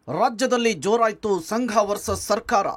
ರಾಜ್ಯದಲ್ಲಿ ಜೋರಾಯಿತು ಸಂಘ ವರ್ಸಸ್ ಸರ್ಕಾರ.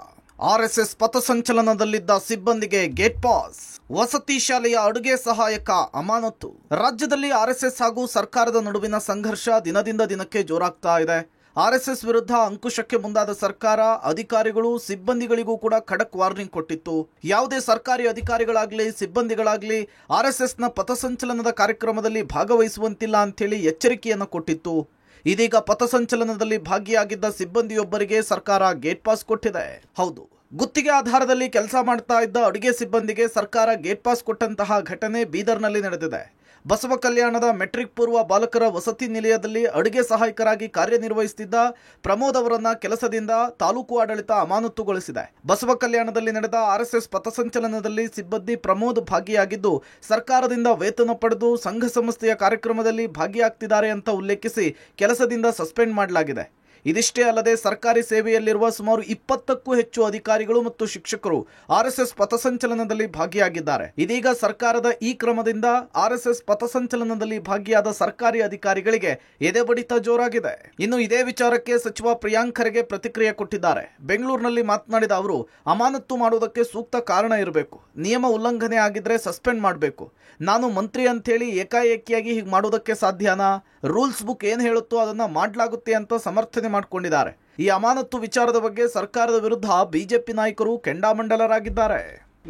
ಆರ್ಎಸ್ಎಸ್ ಪಥಸಂಚಲನದಲ್ಲಿದ್ದ ಸಿಬ್ಬಂದಿಗೆ ಗೇಟ್ ಪಾಸ್. ವಸತಿ ಶಾಲೆಯ ಅಡುಗೆ ಸಹಾಯಕ ಅಮಾನತು. ರಾಜ್ಯದಲ್ಲಿ ಆರ್ಎಸ್ಎಸ್ ಹಾಗೂ ಸರ್ಕಾರದ ನಡುವಿನ ಸಂಘರ್ಷ ದಿನದಿಂದ ದಿನಕ್ಕೆ ಜೋರಾಗ್ತಾ ಇದೆ. ಆರ್ಎಸ್ಎಸ್ ವಿರುದ್ಧ ಅಂಕುಶಕ್ಕೆ ಮುಂದಾದ ಸರ್ಕಾರ ಅಧಿಕಾರಿಗಳು ಸಿಬ್ಬಂದಿಗಳಿಗೂ ಕೂಡ ಖಡಕ್ ವಾರ್ನಿಂಗ್ ಕೊಟ್ಟಿತ್ತು. ಯಾವುದೇ ಸರ್ಕಾರಿ ಅಧಿಕಾರಿಗಳಾಗ್ಲಿ ಸಿಬ್ಬಂದಿಗಳಾಗ್ಲಿ ಆರ್ಎಸ್ಎಸ್ನ ಪಥಸಂಚಲನದ ಕಾರ್ಯಕ್ರಮದಲ್ಲಿ ಭಾಗವಹಿಸುವಂತಿಲ್ಲ ಅಂತೇಳಿ ಎಚ್ಚರಿಕೆಯನ್ನು ಕೊಟ್ಟಿತ್ತು. ಇದೀಗ ಪಥಸಂಚಲನದಲ್ಲಿ ಭಾಗಿಯಾಗಿದ್ದ ಸಿಬ್ಬಂದಿಯೊಬ್ಬರಿಗೆ ಸರ್ಕಾರ ಗೇಟ್ ಪಾಸ್ ಕೊಟ್ಟಿದೆ. ಹೌದು, ಗುತ್ತಿಗೆ ಆಧಾರದಲ್ಲಿ ಕೆಲಸ ಮಾಡ್ತಾ ಇದ್ದ ಅಡುಗೆ ಸಿಬ್ಬಂದಿಗೆ ಸರ್ಕಾರ ಗೇಟ್ ಪಾಸ್ ಕೊಟ್ಟಂತಹ ಘಟನೆ ಬೀದರ್ನಲ್ಲಿ ನಡೆದಿದೆ. ಬಸವ ಕಲ್ಯಾಣದ ಮೆಟ್ರಿಕ್ ಪೂರ್ವ ಬಾಲಕರ ವಸತಿ ನಿಲಯದಲ್ಲಿ ಅಡುಗೆ ಸಹಾಯಕರಾಗಿ ಕಾರ್ಯನಿರ್ವಹಿಸುತ್ತಿದ್ದ ಪ್ರಮೋದ್ ಅವರನ್ನ ಕೆಲಸದಿಂದ ತಾಲೂಕು ಆಡಳಿತ ಅಮಾನತುಗೊಳಿಸಿದೆ. ಬಸವ ಕಲ್ಯಾಣದಲ್ಲಿ ನಡೆದ ಆರ್ಎಸ್ಎಸ್ ಪಥಸಂಚಲನದಲ್ಲಿ ಸಿಬ್ಬಂದಿ ಪ್ರಮೋದ್ ಭಾಗಿಯಾಗಿದ್ದು ಸರ್ಕಾರದಿಂದ ವೇತನ ಪಡೆದು ಸಂಘ ಸಂಸ್ಥೆಯ ಕಾರ್ಯಕ್ರಮದಲ್ಲಿ ಭಾಗಿಯಾಗ್ತಿದ್ದಾರೆ ಅಂತ ಉಲ್ಲೇಖಿಸಿ ಕೆಲಸದಿಂದ ಸಸ್ಪೆಂಡ್ ಮಾಡಲಾಗಿದೆ. ಇದಿಷ್ಟೇ ಅಲ್ಲದೆ ಸರ್ಕಾರಿ ಸೇವೆಯಲ್ಲಿರುವ ಸುಮಾರು 20ಕ್ಕೂ ಹೆಚ್ಚು ಅಧಿಕಾರಿಗಳು ಮತ್ತು ಶಿಕ್ಷಕರು ಆರ್ಎಸ್ಎಸ್ ಪಥಸಂಚಲನದಲ್ಲಿ ಭಾಗಿಯಾಗಿದ್ದಾರೆ. ಇದೀಗ ಸರ್ಕಾರದ ಈ ಕ್ರಮದಿಂದ ಆರ್ಎಸ್ಎಸ್ ಪಥಸಂಚಲನದಲ್ಲಿ ಭಾಗಿಯಾದ ಸರ್ಕಾರಿ ಅಧಿಕಾರಿಗಳಿಗೆ ಎದೆಬಡಿತ ಜೋರಾಗಿದೆ. ಇನ್ನು ಇದೇ ವಿಚಾರಕ್ಕೆ ಸಚಿವ ಪ್ರಿಯಾಂಕ್ ಖರ್ಗೆ ಪ್ರತಿಕ್ರಿಯೆ ಕೊಟ್ಟಿದ್ದಾರೆ. ಬೆಂಗಳೂರಿನಲ್ಲಿ ಮಾತನಾಡಿದ ಅವರು, ಅಮಾನತು ಮಾಡುವುದಕ್ಕೆ ಸೂಕ್ತ ಕಾರಣ ಇರಬೇಕು. ನಿಯಮ ಉಲ್ಲಂಘನೆ ಆಗಿದ್ರೆ ಸಸ್ಪೆಂಡ್ ಮಾಡಬೇಕು. ನಾನು ಮಂತ್ರಿ ಅಂತೇಳಿ ಏಕಾಏಕಿಯಾಗಿ ಹೀಗೆ ಮಾಡೋದಕ್ಕೆ ಸಾಧ್ಯನಾ? ರೂಲ್ಸ್ ಬುಕ್ ಏನು ಹೇಳುತ್ತೋ ಅದನ್ನ ಮಾಡಲಾಗುತ್ತೆ ಅಂತ ಸಮರ್ಥನೆ ಮಾಡಿಕೊಂಡಿದ್ದಾರೆ. ಈ ಅಮಾನತು ವಿಚಾರದ ಬಗ್ಗೆ ಸರ್ಕಾರದ ವಿರುದ್ಧ ಬಿಜೆಪಿ ನಾಯಕರು ಕೆಂಡಾಮಂಡಲರಾಗಿದ್ದಾರೆ.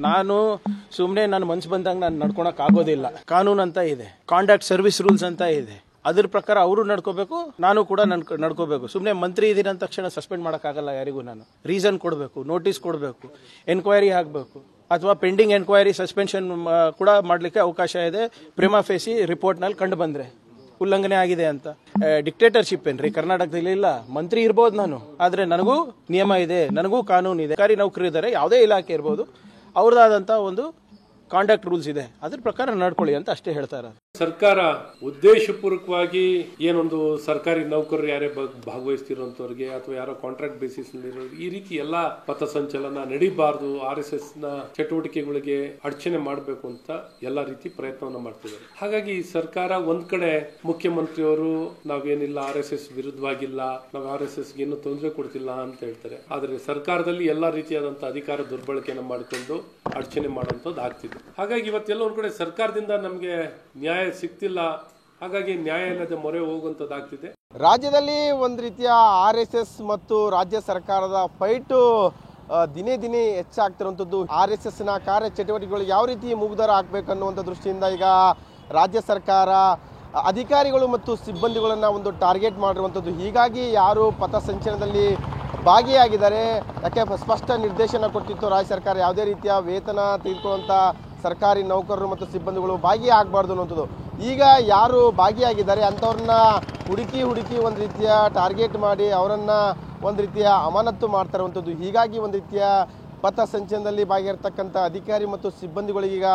ನಾನು ಸುಮ್ಮನೆ ನನ್ನ ಮನ್ಸು ಬಂದಾಗ ನಾನು ನಡ್ಕೊಳಕ್ ಆಗೋದಿಲ್ಲ. ಕಾನೂನು ಅಂತ ಇದೆ, ಕಾಂಡಕ್ಟ್ ಸರ್ವಿಸ್ ರೂಲ್ಸ್ ಅಂತ ಇದೆ. ಅದ್ರ ಪ್ರಕಾರ ಅವರು ನಡ್ಕೋಬೇಕು, ನಾನು ಕೂಡ ನಡ್ಕೋಬೇಕು. ಸುಮ್ಮನೆ ಮಂತ್ರಿ ಇದೀನಿ ಅಂದ ತಕ್ಷಣ ಸಸ್ಪೆಂಡ್ ಮಾಡೋಕ್ಕಾಗಲ್ಲ. ಯಾರಿಗೂ ನಾನು ರೀಸನ್ ಕೊಡಬೇಕು, ನೋಟಿಸ್ ಕೊಡಬೇಕು, ಎನ್ಕ್ವೈರಿ ಆಗಬೇಕು, ಅಥವಾ ಪೆಂಡಿಂಗ್ ಎನ್ಕ್ವೈರಿ ಸಸ್ಪೆನ್ಷನ್ ಕೂಡ ಮಾಡಲಿಕ್ಕೆ ಅವಕಾಶ ಇದೆ. ಪ್ರಿಮಾ ಫೇಸಿ ರಿಪೋರ್ಟ್ನಲ್ಲಿ ಕಂಡು ಬಂದ್ರೆ ಉಲ್ಲಂಘನೆ ಆಗಿದೆ ಅಂತ. ಡಿಕ್ಟೇಟರ್ಶಿಪ್ ಏನ್ರಿ ಕರ್ನಾಟಕದಲ್ಲಿ? ಇಲ್ಲ, ಮಂತ್ರಿ ಇರ್ಬೋದು ನಾನು, ಆದ್ರೆ ನನಗೂ ನಿಯಮ ಇದೆ, ನನಗೂ ಕಾನೂನು ಇದೆ. ಸರ್ಕಾರಿ ನೌಕರಿ ಇದ್ದಾರೆ, ಯಾವುದೇ ಇಲಾಖೆ ಇರ್ಬೋದು, ಅವ್ರದ್ದಾದಂತ ಒಂದು ಕಾಂಡಕ್ಟ್ ರೂಲ್ಸ್ ಇದೆ, ಅದ್ರ ಪ್ರಕಾರ ನಡ್ಕೊಳ್ಳಿ ಅಂತ ಅಷ್ಟೇ ಹೇಳ್ತಾರೆ. ಸರ್ಕಾರ ಉದ್ದೇಶಪೂರ್ವಕವಾಗಿ ಏನೊಂದು ಸರ್ಕಾರಿ ನೌಕರರು ಯಾರೇ ಭಾಗವಹಿಸ್ತಿರೋಂಥವ್ರಿಗೆ ಅಥವಾ ಯಾರೋ ಕಾಂಟ್ರಾಕ್ಟ್ ಬೇಸಿಸ್ ಈ ರೀತಿ ಎಲ್ಲಾ ಪಥಸಂಚಲನ ನಡೀಬಾರ್ದು, RSS ನ ಚಟುವಟಿಕೆಗಳಿಗೆ ಅಡಚಣೆ ಮಾಡಬೇಕು ಅಂತ ಎಲ್ಲಾ ರೀತಿ ಪ್ರಯತ್ನವನ್ನ ಮಾಡ್ತಿದ್ದಾರೆ. ಹಾಗಾಗಿ ಸರ್ಕಾರ ಒಂದ್ ಕಡೆ ಮುಖ್ಯಮಂತ್ರಿಯವರು ನಾವೇನಿಲ್ಲ RSS ವಿರುದ್ಧವಾಗಿಲ್ಲ, ನಾವು RSS ಏನು ತೊಂದರೆ ಕೊಡ್ತಿಲ್ಲ ಅಂತ ಹೇಳ್ತಾರೆ. ಆದ್ರೆ ಸರ್ಕಾರದಲ್ಲಿ ಎಲ್ಲಾ ರೀತಿಯಾದಂತಹ ಅಧಿಕಾರ ದುರ್ಬಳಕೆಯನ್ನು ಮಾಡಿಕೊಂಡು ಅಡಚಣೆ ಮಾಡುವಂತದ್ದು ಆಗ್ತಿದೆ. ಹಾಗಾಗಿ ಇವತ್ತೆಲ್ಲ ಒಂದ್ ಕಡೆ ಸರ್ಕಾರದಿಂದ ನಮ್ಗೆ ನ್ಯಾಯ ಸಿಗ್ತಿಲ್ಲ. ಹಾಗಾಗಿ ನ್ಯಾಯಾಲಯದ ಮೊರೆ ಹೋಗುವಂತದ್ದಾಗ್ತಿದೆ. ರಾಜ್ಯದಲ್ಲಿ ಒಂದು ರೀತಿಯ RSS ಮತ್ತು ರಾಜ್ಯ ಸರ್ಕಾರದ ಫೈಟು ದಿನೇ ದಿನೇ ಹೆಚ್ಚಾಗ್ತಿರುವಂಥದ್ದು. RSS ನ ಕಾರ್ಯ ಚಟುವಟಿಕೆಗಳು ಯಾವ ರೀತಿ ಮುಗ್ಧರ ಆಗ್ಬೇಕನ್ನುವಂಥ ದೃಷ್ಟಿಯಿಂದ ಈಗ ರಾಜ್ಯ ಸರ್ಕಾರ ಅಧಿಕಾರಿಗಳು ಮತ್ತು ಸಿಬ್ಬಂದಿಗಳನ್ನು ಒಂದು ಟಾರ್ಗೆಟ್ ಮಾಡಿರುವಂಥದ್ದು. ಹೀಗಾಗಿ ಯಾರು ಪಥಸಂಚಲನದಲ್ಲಿ ಭಾಗಿಯಾಗಿದ್ದಾರೆ, ಯಾಕೆ ಸ್ಪಷ್ಟ ನಿರ್ದೇಶನ ಕೊಟ್ಟಿತ್ತು ರಾಜ್ಯ ಸರ್ಕಾರ, ಯಾವುದೇ ರೀತಿಯ ವೇತನ ತೆಗೆದುಕೊಳ್ಳುವಂಥ ಸರ್ಕಾರಿ ನೌಕರರು ಮತ್ತು ಸಿಬ್ಬಂದಿಗಳು ಭಾಗಿಯಾಗಬಾರ್ದು ಅನ್ನುವಂಥದ್ದು. ಈಗ ಯಾರು ಭಾಗಿಯಾಗಿದ್ದಾರೆ ಅಂಥವ್ರನ್ನ ಹುಡುಕಿ ಒಂದು ರೀತಿಯ ಟಾರ್ಗೆಟ್ ಮಾಡಿ ಅವರನ್ನು ಒಂದು ರೀತಿಯ ಅಮಾನತು ಮಾಡ್ತಾ ಇರುವಂಥದ್ದು. ಹೀಗಾಗಿ ಒಂದು ರೀತಿಯ ಪಥಸಂಚಲನದಲ್ಲಿ ಭಾಗಿಯಾಗಿರ್ತಕ್ಕಂಥ ಅಧಿಕಾರಿ ಮತ್ತು ಸಿಬ್ಬಂದಿಗಳಿಗೀಗ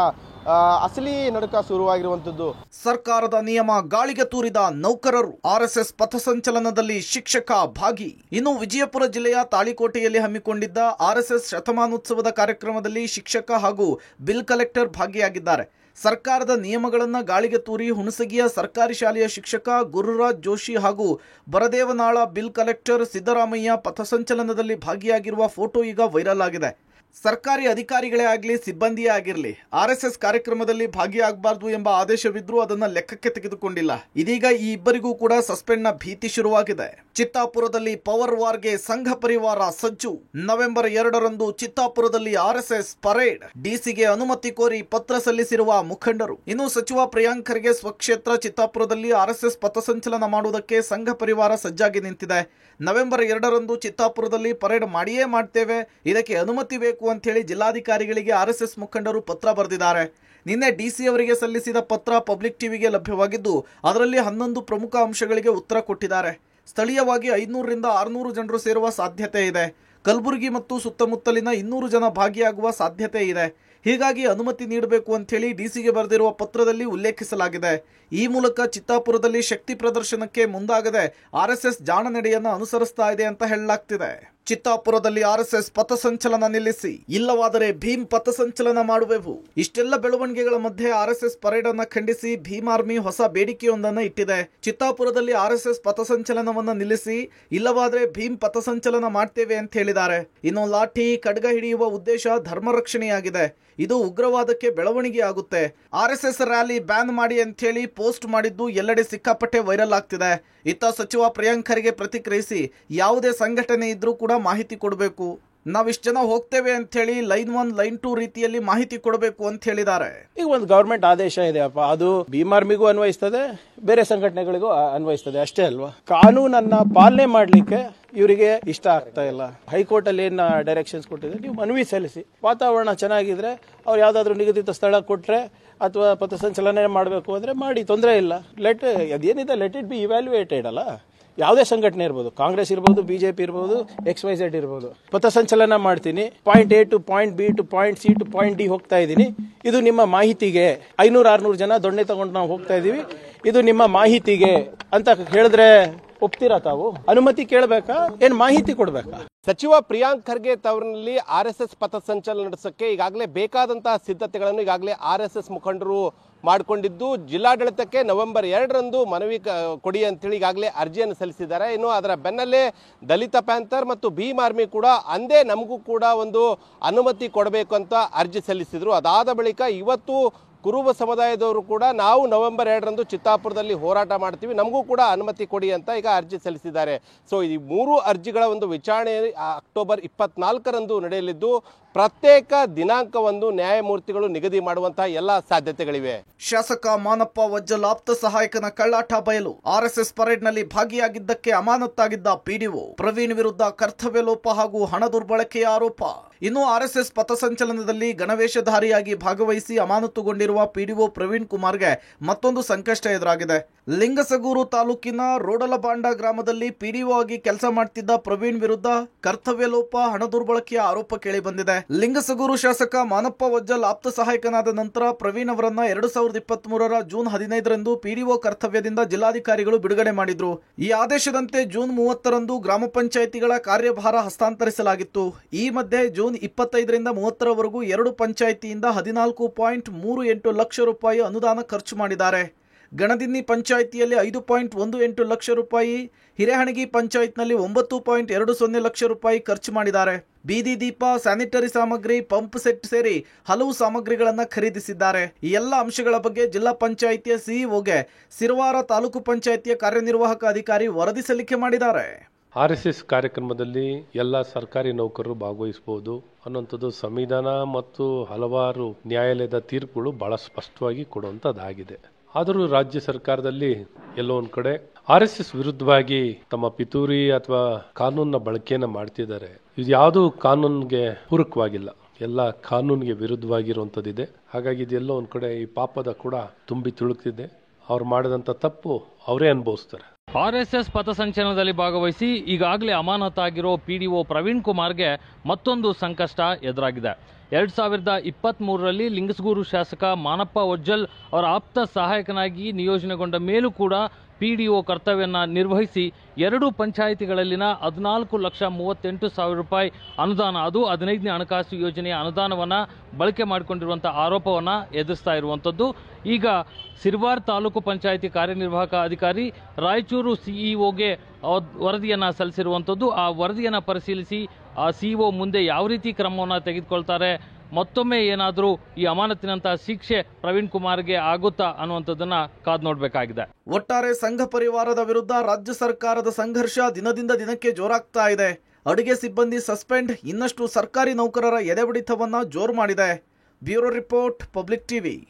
ಅಸಲಿ ನಡುಕ ಶುರುವಾಗಿರುವಂಥದ್ದು. ಸರ್ಕಾರದ ನಿಯಮ ಗಾಳಿಗೆ ತೂರಿದ ನೌಕರರು. ಆರ್ಎಸ್ಎಸ್ ಪಥಸಂಚಲನದಲ್ಲಿ ಶಿಕ್ಷಕ ಭಾಗಿ. ಇನ್ನು ವಿಜಯಪುರ ಜಿಲ್ಲೆಯ ತಾಳಿಕೋಟೆಯಲ್ಲಿ ಹಮ್ಮಿಕೊಂಡಿದ್ದ ಆರ್ಎಸ್ಎಸ್ ಶತಮಾನೋತ್ಸವದ ಕಾರ್ಯಕ್ರಮದಲ್ಲಿ ಶಿಕ್ಷಕ ಹಾಗೂ ಬಿಲ್ ಕಲೆಕ್ಟರ್ ಭಾಗಿಯಾಗಿದ್ದಾರೆ. ಸರ್ಕಾರದ ನಿಯಮಗಳನ್ನು ಗಾಳಿಗೆ ತೂರಿ ಹುಣಸಗಿಯ ಸರ್ಕಾರಿ ಶಾಲೆಯ ಶಿಕ್ಷಕ ಗುರುರಾಜ್ ಜೋಶಿ ಹಾಗೂ ಬರದೇವನಾಳ ಬಿಲ್ ಕಲೆಕ್ಟರ್ ಸಿದ್ದರಾಮಯ್ಯ ಪಥಸಂಚಲನದಲ್ಲಿ ಭಾಗಿಯಾಗಿರುವ ಫೋಟೋ ಈಗ ವೈರಲ್ ಆಗಿದೆ. ಸರ್ಕಾರಿ ಅಧಿಕಾರಿಗಳೇ ಆಗಲಿ ಸಿಬ್ಬಂದಿಯೇ ಆಗಿರಲಿ RSS ಕಾರ್ಯಕ್ರಮದಲ್ಲಿ ಭಾಗಿಯಾಗಬಾರ್ದು ಎಂಬ ಆದೇಶವಿದ್ರೂ ಅದನ್ನು ಲೆಕ್ಕಕ್ಕೆ ತೆಗೆದುಕೊಂಡಿಲ್ಲ. ಇದೀಗ ಈ ಇಬ್ಬರಿಗೂ ಕೂಡ ಸಸ್ಪೆಂಡ್ನ ಭೀತಿ ಶುರುವಾಗಿದೆ. ಚಿತ್ತಾಪುರದಲ್ಲಿ ಪವರ್ ವಾರ್ಗೆ ಸಂಘ ಪರಿವಾರ ಸಜ್ಜು. ನವೆಂಬರ್ 2ರಂದು ಚಿತ್ತಾಪುರದಲ್ಲಿ RSS ಪರೇಡ್. ಡಿಸಿಗೆ ಅನುಮತಿ ಕೋರಿ ಪತ್ರ ಸಲ್ಲಿಸಿರುವ ಮುಖಂಡರು. ಇನ್ನು ಸಚಿವ ಪ್ರಿಯಾಂಕ್ ಖರ್ಗೆ ಸ್ವಕ್ಷೇತ್ರ ಚಿತ್ತಾಪುರದಲ್ಲಿ RSS ಪಥಸಂಚಲನ ಮಾಡುವುದಕ್ಕೆ ಸಂಘ ಪರಿವಾರ ಸಜ್ಜಾಗಿ ನಿಂತಿದೆ. ನವೆಂಬರ್ 2ರಂದು ಚಿತ್ತಾಪುರದಲ್ಲಿ ಪರೇಡ್ ಮಾಡಿಯೇ ಮಾಡ್ತೇವೆ, ಇದಕ್ಕೆ ಅನುಮತಿ ಬೇಕು ಅಂತ ಹೇಳಿ ಜಿಲ್ಲಾಧಿಕಾರಿಗಳಿಗೆ RSS ಮುಖಂಡರು ಪತ್ರ ಬರೆದಿದ್ದಾರೆ. ನಿನ್ನೆ ಡಿಸಿ ಅವರಿಗೆ ಸಲ್ಲಿಸಿದ ಪತ್ರ ಪಬ್ಲಿಕ್ ಟಿವಿಗೆ ಲಭ್ಯವಾಗಿದ್ದು ಅದರಲ್ಲಿ 11 ಪ್ರಮುಖ ಅಂಶಗಳಿಗೆ ಉತ್ತರ ಕೊಟ್ಟಿದ್ದಾರೆ. ಸ್ಥಳೀಯವಾಗಿ 500ರಿಂದ 600 ಜನರು ಸೇರುವ ಸಾಧ್ಯತೆ ಇದೆ. ಕಲಬುರಗಿ ಮತ್ತು ಸುತ್ತಮುತ್ತಲಿನ 200 ಜನ ಭಾಗಿಯಾಗುವ ಸಾಧ್ಯತೆ ಇದೆ. ಹೀಗಾಗಿ ಅನುಮತಿ ನೀಡಬೇಕು ಅಂತ ಹೇಳಿ ಡಿಸಿಗೆ ಬರೆದಿರುವ ಪತ್ರದಲ್ಲಿ ಉಲ್ಲೇಖಿಸಲಾಗಿದೆ. ಈ ಮೂಲಕ ಚಿತ್ತಾಪುರದಲ್ಲಿ ಶಕ್ತಿ ಪ್ರದರ್ಶನಕ್ಕೆ ಮುಂದಾಗದೆ RSS ಜಾಣ ನಡೆಯನ್ನು ಅನುಸರಿಸ್ತಾ ಇದೆ ಅಂತ ಹೇಳಲಾಗ್ತಿದೆ. ಚಿತ್ತಾಪುರದಲ್ಲಿ ಆರ್ಎಸ್ಎಸ್ ಪಥಸಂಚಲನ ನಿಲ್ಲಿಸಿ, ಇಲ್ಲವಾದರೆ ಭೀಮ್ ಪಥಸಂಚಲನ ಮಾಡುವೆವು. ಇಷ್ಟೆಲ್ಲ ಬೆಳವಣಿಗೆಗಳ ಮಧ್ಯೆ ಆರ್ಎಸ್ಎಸ್ ಪರೇಡ್ ಅನ್ನ ಖಂಡಿಸಿ ಭೀಮ್ ಆರ್ಮಿ ಹೊಸ ಬೇಡಿಕೆಯೊಂದನ್ನು ಇಟ್ಟಿದೆ. ಚಿತ್ತಾಪುರದಲ್ಲಿ ಆರ್ಎಸ್ಎಸ್ ಪಥಸಂಚಲನವನ್ನ ನಿಲ್ಲಿಸಿ, ಇಲ್ಲವಾದರೆ ಭೀಮ್ ಪಥಸಂಚಲನ ಮಾಡ್ತೇವೆ ಅಂತ ಹೇಳಿದ್ದಾರೆ. ಇನ್ನು ಲಾಠಿ ಖಡ್ಗ ಹಿಡಿಯುವ ಉದ್ದೇಶ ಧರ್ಮ ರಕ್ಷಣೆಯಾಗಿದೆ. ಇದು ಉಗ್ರವಾದಕ್ಕೆ ಬೆಳವಣಿಗೆ ಆಗುತ್ತೆ. ಆರ್ಎಸ್ಎಸ್ ರ್ಯಾಲಿ ಬ್ಯಾನ್ ಮಾಡಿ ಅಂತ ಹೇಳಿ ಪೋಸ್ಟ್ ಮಾಡಿದ್ದು ಎಲ್ಲೆಡೆ ಸಿಕ್ಕಾಪಟ್ಟೆ ವೈರಲ್ ಆಗ್ತಿದೆ. ಇತ್ತ ಸಚಿವ ಪ್ರಿಯಾಂಕ್ ಖರ್ಗೆ ಪ್ರತಿಕ್ರಿಯಿಸಿ, ಯಾವುದೇ ಸಂಘಟನೆ ಇದ್ರೂ ಕೂಡ ಮಾಹಿತಿ ಕೊಡಬೇಕು, ನಾವಿಷ್ಟು ಜನ ಹೋಗ್ತೇವೆ ಅಂತ ಹೇಳಿ ಲೈನ್ 1 ಲೈನ್ 2 ರೀತಿಯಲ್ಲಿ ಮಾಹಿತಿ ಕೊಡಬೇಕು ಅಂತ ಹೇಳಿದ್ದಾರೆ. ಈಗ ಒಂದು ಗವರ್ಮೆಂಟ್ ಆದೇಶ ಇದೆಯಪ್ಪ, ಅದು ಭೀಮ್ ಆರ್ಮಿಗೂ ಅನ್ವಯಿಸ್ತದೆ, ಬೇರೆ ಸಂಘಟನೆಗಳಿಗೂ ಅನ್ವಯಿಸ್ತದೆ, ಅಷ್ಟೇ ಅಲ್ವಾ? ಕಾನೂನನ್ನ ಪಾಲನೆ ಮಾಡ್ಲಿಕ್ಕೆ ಇವರಿಗೆ ಇಷ್ಟ ಆಗ್ತಾ ಇಲ್ಲ. ಹೈಕೋರ್ಟ್ ಅಲ್ಲಿ ಏನ್ ಡೈರೆಕ್ಷನ್ಸ್ ಕೊಟ್ಟಿದೆ, ನೀವು ಮನವಿ ಸಲ್ಲಿಸಿ, ವಾತಾವರಣ ಚೆನ್ನಾಗಿದ್ರೆ ಅವ್ರು ಯಾವ್ದಾದ್ರು ನಿಗದಿತ ಸ್ಥಳ ಕೊಟ್ರೆ ಅಥವಾ ಪಥಸಂಚಲನೆ ಮಾಡಬೇಕು ಅಂದ್ರೆ ಮಾಡಿ, ತೊಂದರೆ ಇಲ್ಲ. ಅದೇನಿದೆ ಲೆಟ್ ಇಟ್ ಬಿ ಇವ್ಯಾಲ್ಯೂಯೇಟೆಡ್ ಅಲ್ಲ. ಯಾವುದೇ ಸಂಘಟನೆ ಇರ್ಬೋದು, ಕಾಂಗ್ರೆಸ್ ಇರ್ಬೋದು, ಬಿಜೆಪಿ ಇರ್ಬೋದು, XYZ ಇರ್ಬೋದು. ಪಥಸಂಚಲನ ಮಾಡ್ತೀನಿ, point A to point B to point C to point D ಹೋಗ್ತಾ ಇದ್ದೀನಿ, ಇದು ನಿಮ್ಮ ಮಾಹಿತಿಗೆ 500-600 ಜನ ದೊಣ್ಣೆ ತಗೊಂಡು ನಾವು ಹೋಗ್ತಾ ಇದೀವಿ, ಇದು ನಿಮ್ಮ ಮಾಹಿತಿಗೆ ಅಂತ ಹೇಳಿದ್ರೆ ಒಪ್ತೀರಾ? ತಾವು ಅನುಮತಿ ಕೇಳಬೇಕಾ, ಏನ್ ಮಾಹಿತಿ ಕೊಡ್ಬೇಕಾ? ಸಚಿವ ಪ್ರಿಯಾಂಕ್ ಖರ್ಗೆ ತವರಿನಲ್ಲಿ RSS ಪಥಸಂಚಲನ ನಡೆಸಕ್ಕೆ ಈಗಾಗಲೇ ಬೇಕಾದಂತಹ ಸಿದ್ಧತೆಗಳನ್ನು ಈಗಾಗಲೇ RSS ಮುಖಂಡರು ಮಾಡಿಕೊಂಡಿದ್ದು, ಜಿಲ್ಲಾಡಳಿತಕ್ಕೆ ನವೆಂಬರ್ 2ರಂದು ಮನವಿ ಕೊಡಿ ಅಂತೇಳಿ ಈಗಾಗಲೇ ಅರ್ಜಿಯನ್ನು ಸಲ್ಲಿಸಿದ್ದಾರೆ. ಇನ್ನು ಅದರ ಬೆನ್ನಲ್ಲೇ ದಲಿತ ಪ್ಯಾಂಥರ್ ಮತ್ತು ಭೀಮ್ ಆರ್ಮಿ ಕೂಡ ಅಂದೇ ನಮಗೂ ಕೂಡ ಒಂದು ಅನುಮತಿ ಕೊಡಬೇಕು ಅಂತ ಅರ್ಜಿ ಸಲ್ಲಿಸಿದ್ರು. ಅದಾದ ಬಳಿಕ ಇವತ್ತು ಕುರುಬ ಸಮುದಾಯದವರು ಕೂಡ ನಾವು ನವೆಂಬರ್ 2ರಂದು ಚಿತ್ತಾಪುರದಲ್ಲಿ ಹೋರಾಟ ಮಾಡ್ತೀವಿ, ನಮಗೂ ಕೂಡ ಅನುಮತಿ ಕೊಡಿ ಅಂತ ಈಗ ಅರ್ಜಿ ಸಲ್ಲಿಸಿದ್ದಾರೆ. ಸೊ ಈ 3 ಅರ್ಜಿಗಳ ಒಂದು ವಿಚಾರಣೆ ಅಕ್ಟೋಬರ್ 24ರಂದು ನಡೆಯಲಿದ್ದು, ಪ್ರತ್ಯೇಕ ದಿನಾಂಕವನ್ನು ನ್ಯಾಯಮೂರ್ತಿಗಳು ನಿಗದಿ ಮಾಡುವಂತಹ ಎಲ್ಲ ಸಾಧ್ಯತೆಗಳಿವೆ. ಶಾಸಕ ಮಾನಪ್ಪ ವಜ್ಜಲ್ ಆಪ್ತ ಸಹಾಯಕನ ಕಳ್ಳಾಟ ಬಯಲು. ಆರ್ಎಸ್ಎಸ್ ಪರೇಡ್ ನಲ್ಲಿ ಭಾಗಿಯಾಗಿದ್ದಕ್ಕೆ ಅಮಾನತ್ತಾಗಿದ್ದ ಪಿಡಿಒ ಪ್ರವೀಣ್ ವಿರುದ್ಧ ಕರ್ತವ್ಯ ಲೋಪ ಹಾಗೂ ಹಣ ದುರ್ಬಳಕೆಯ ಆರೋಪ. ಇನ್ನು ಆರ್ಎಸ್ಎಸ್ ಪಥಸಂಚಲನದಲ್ಲಿ ಗಣವೇಷಧಾರಿಯಾಗಿ ಭಾಗವಹಿಸಿ ಅಮಾನತುಗೊಂಡಿರುವ ಪಿಡಿಒ ಪ್ರವೀಣ್ ಕುಮಾರ್ಗೆ ಮತ್ತೊಂದು ಸಂಕಷ್ಟ ಎದುರಾಗಿದೆ. ಲಿಂಗಸಗೂರು ತಾಲೂಕಿನ ರೋಡಲಬಾಂಡ ಗ್ರಾಮದಲ್ಲಿ ಪಿಡಿಒ ಆಗಿ ಕೆಲಸ ಮಾಡ್ತಿದ್ದ ಪ್ರವೀಣ್ ವಿರುದ್ಧ ಕರ್ತವ್ಯ ಲೋಪ, ಹಣ ದುರ್ಬಳಕೆಯ ಆರೋಪ ಕೇಳಿ ಬಂದಿದೆ. ಲಿಂಗಸಗೂರು ಶಾಸಕ ಮಾನಪ್ಪ ವಜ್ಜಲ್ ಆಪ್ತ ಸಹಾಯಕನಾದ ನಂತರ ಪ್ರವೀಣ್ ಅವರನ್ನ 2023ರ ಜೂನ್ 15ರಂದು ಪಿಡಿಒ ಕರ್ತವ್ಯದಿಂದ ಜಿಲ್ಲಾಧಿಕಾರಿಗಳು ಬಿಡುಗಡೆ ಮಾಡಿದ್ರು. ಈ ಆದೇಶದಂತೆ ಜೂನ್ 30ರಂದು ಗ್ರಾಮ ಪಂಚಾಯಿತಿಗಳ ಕಾರ್ಯಭಾರ ಹಸ್ತಾಂತರಿಸಲಾಗಿತ್ತು. ಈ ಮಧ್ಯೆ ಜೂನ್ 25ರಿಂದ 30ರವರೆಗೂ 2 ಪಂಚಾಯಿತಿಯಿಂದ 14.38 ಲಕ್ಷ ರೂಪಾಯಿ ಅನುದಾನ ಖರ್ಚು ಮಾಡಿದ್ದಾರೆ. ಗಣದಿನ್ನಿ ಪಂಚಾಯಿತಿಯಲ್ಲಿ 5.18 ಲಕ್ಷ ರೂಪಾಯಿ, ಹಿರೇಹಣಗಿ ಪಂಚಾಯತ್ನಲ್ಲಿ 9.20 ಲಕ್ಷ ರೂಪಾಯಿ ಖರ್ಚು ಮಾಡಿದ್ದಾರೆ. ಬೀದಿ ದೀಪ, ಸ್ಯಾನಿಟರಿ ಸಾಮಗ್ರಿ, ಪಂಪ್ ಸೆಟ್ ಸೇರಿ ಹಲವು ಸಾಮಗ್ರಿಗಳನ್ನು ಖರೀದಿಸಿದ್ದಾರೆ. ಈ ಎಲ್ಲ ಅಂಶಗಳ ಬಗ್ಗೆ ಜಿಲ್ಲಾ ಪಂಚಾಯಿತಿಯ ಸಿಇಒಗೆ ಸಿರವಾರ ತಾಲೂಕು ಪಂಚಾಯಿತಿಯ ಕಾರ್ಯನಿರ್ವಾಹಕ ಅಧಿಕಾರಿ ವರದಿ ಸಲ್ಲಿಕೆ ಮಾಡಿದ್ದಾರೆ. RSS ಕಾರ್ಯಕ್ರಮದಲ್ಲಿ ಎಲ್ಲ ಸರ್ಕಾರಿ ನೌಕರರು ಭಾಗವಹಿಸಬಹುದು ಅನ್ನುವಂಥದ್ದು ಸಂವಿಧಾನ ಮತ್ತು ಹಲವಾರು ನ್ಯಾಯಾಲಯದ ತೀರ್ಪುಗಳು ಬಹಳ ಸ್ಪಷ್ಟವಾಗಿ ಕೊಡುವಂಥದ್ದಾಗಿದೆ. ಆದರೂ ರಾಜ್ಯ ಸರ್ಕಾರದಲ್ಲಿ ಎಲ್ಲೋ ಒಂದ್ ಕಡೆ RSS ವಿರುದ್ಧವಾಗಿ ತಮ್ಮ ಪಿತೂರಿ ಅಥವಾ ಕಾನೂನಿನ ಬಳಕೆಯನ್ನ ಮಾಡ್ತಿದ್ದಾರೆ. ಇದು ಯಾವುದು ಕಾನೂನಿಗೆ ಪೂರಕವಾಗಿಲ್ಲ, ಎಲ್ಲ ಕಾನೂನಿಗೆ ವಿರುದ್ಧವಾಗಿರುವಂಥದ್ದಿದೆ. ಹಾಗಾಗಿ ಇದೆಲ್ಲೋ ಒಂದ್ ಕಡೆ ಈ ಪಾಪದ ಕೂಡ ತುಂಬಿ ತುಳುಕ್ತಿದೆ. ಅವ್ರು ಮಾಡಿದಂಥ ತಪ್ಪು ಅವರೇ ಅನುಭವಿಸ್ತಾರೆ. RSS ಪಥಸಂಚಲನದಲ್ಲಿ ಭಾಗವಹಿಸಿ ಈಗಾಗಲೇ ಅಮಾನತಾಗಿರೋ ಪಿಡಿಒ ಪ್ರವೀಣ್ ಕುಮಾರ್ಗೆ ಮತ್ತೊಂದು ಸಂಕಷ್ಟ ಎದುರಾಗಿದೆ. 2023ರಲ್ಲಿ ಲಿಂಗಸಗೂರು ಶಾಸಕ ಮಾನಪ್ಪ ವಜ್ಜಲ್ ಅವರ ಆಪ್ತ ಸಹಾಯಕನಾಗಿ ನಿಯೋಜನೆಗೊಂಡ ಮೇಲೂ ಕೂಡ ಪಿಡಿಒ ಕರ್ತವ್ಯನ ನಿರ್ವಹಿಸಿ 2 ಪಂಚಾಯಿತಿಗಳಲ್ಲಿನ 14,38,000 ರೂಪಾಯಿ ಅನುದಾನ, ಅದು 15ನೇ ಹಣಕಾಸು ಯೋಜನೆಯ ಅನುದಾನವನ್ನು ಬಳಕೆ ಮಾಡಿಕೊಂಡಿರುವಂಥ ಆರೋಪವನ್ನು ಎದುರಿಸ್ತಾ ಇರುವಂಥದ್ದು. ಈಗ ಸಿರವಾರ್ ತಾಲೂಕು ಪಂಚಾಯಿತಿ ಕಾರ್ಯನಿರ್ವಾಹಕ ಅಧಿಕಾರಿ ರಾಯಚೂರು ಸಿಇಒಗೆ ವರದಿಯನ್ನು ಸಲ್ಲಿಸಿರುವಂಥದ್ದು. ಆ ವರದಿಯನ್ನು ಪರಿಶೀಲಿಸಿ ಆ ಸಿಇಒ ಮುಂದೆ ಯಾವ ರೀತಿ ಕ್ರಮವನ್ನು ತೆಗೆದುಕೊಳ್ತಾರೆ, ಮತ್ತೊಮ್ಮೆ ಏನಾದರೂ ಈ ಅಮಾನತಿನಂತಹ ಶಿಕ್ಷೆ ಪ್ರವೀಣ್ ಕುಮಾರ್ಗೆ ಆಗುತ್ತಾ ಅನ್ನುವಂಥದ್ದನ್ನ ಕಾದು ನೋಡಬೇಕಾಗಿದೆ. ಒಟ್ಟಾರೆ ಸಂಘ ಪರಿವಾರದ ವಿರುದ್ಧ ರಾಜ್ಯ ಸರ್ಕಾರದ ಸಂಘರ್ಷ ದಿನದಿಂದ ದಿನಕ್ಕೆ ಜೋರಾಗ್ತಾ ಇದೆ. ಅಡುಗೆ ಸಿಬ್ಬಂದಿ ಸಸ್ಪೆಂಡ್, ಇನ್ನಷ್ಟು ಸರ್ಕಾರಿ ನೌಕರರ ಎದೆಬಡಿತವನ್ನ ಜೋರು ಮಾಡಿದೆ. Bureau report, public TV.